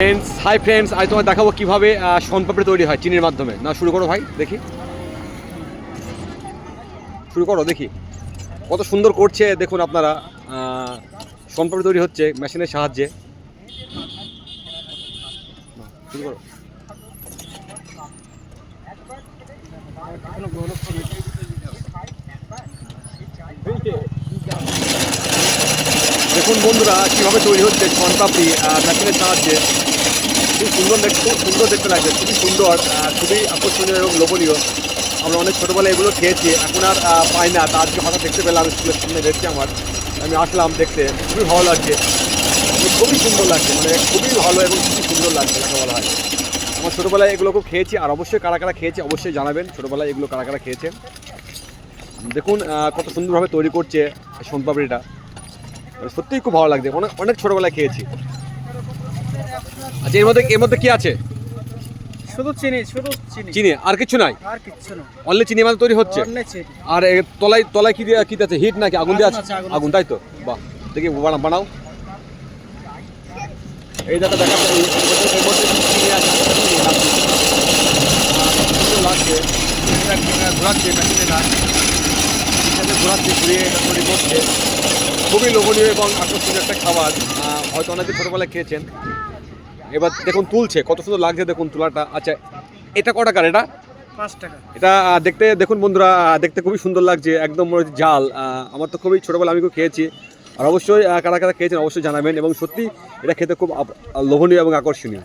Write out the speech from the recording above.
Friends, hi friends, আজ তোমায় দেখাবো কীভাবে শনপাপড়ি তৈরি হয় চিনির মাধ্যমে। না, শুরু করো ভাই, দেখি শুরু করো, দেখি কত সুন্দর করছে। দেখুন আপনারা, শনপাপড়ি তৈরি হচ্ছে মেশিনের সাহায্যে। শুরু করো। দেখুন বন্ধুরা, কীভাবে তৈরি হচ্ছে শনপাপড়ি মেশিনের সাহায্যে। খুব সুন্দর দেখতে লাগছে, খুবই সুন্দর, খুবই আকর্ষণীয় এবং লোভনীয়। আমরা অনেক ছোটোবেলায় এগুলো খেয়েছি, এখন আর পাই না। তা আজকে হঠাৎ দেখতে পেলাম, স্কুলের সামনে দেখছি আমি আসলাম দেখতে, খুবই ভালো লাগছে, খুবই সুন্দর লাগছে, মানে খুবই ভালো এবং খুবই সুন্দর লাগছে যাকে বলা হয়। আমার ছোটোবেলায় এগুলো খুব খেয়েছি, আর অবশ্যই কারা কারা খেয়েছে অবশ্যই জানাবেন ছোটোবেলায় এগুলো কারা কারা খেয়েছেন। দেখুন কত সুন্দরভাবে তৈরি করছে শনপাপড়িটা, সত্যিই খুব ভালো লাগছে। অনেক ছোটোবেলায় খেয়েছি। আচ্ছা, এর মধ্যে কি আছে? শুধু চিনি, চিনি, আর কিছু নাই? আর কিছু না, অনলি চিনি মানে তৈরি হচ্ছে। আর তলায় কি আছে? হিট নাকি আগুন দিয়ে আছে? আগুন, তাই তো? বাহ, দেখি বানাও। এই দেখা চিনি আছে, লাগছে ঘোরাচ্ছে মেশিনে, ঘোরাচ্ছে, ঘুরিয়ে এটা তৈরি করছে। খুবই লোভনীয় এবং আকর্ষণীয় একটা খাবার, হয়তো অনেকে ছোটোবেলায় খেয়েছেন। এবার দেখুন তুলছে, কত সুন্দর লাগছে দেখুন তোলাটা। আচ্ছা, এটা ক টাকার? এটা 5 টাকা। এটা দেখতে দেখুন বন্ধুরা, দেখতে খুবই সুন্দর লাগছে, একদম মনে হচ্ছে জাল। আমার তো খুবই ছোটোবেলা আমি খেয়েছি, আর অবশ্যই কারা কারা খেয়েছেন অবশ্যই জানাবেন। এবং সত্যি এটা খেতে খুব লোভনীয় এবং আকর্ষণীয়।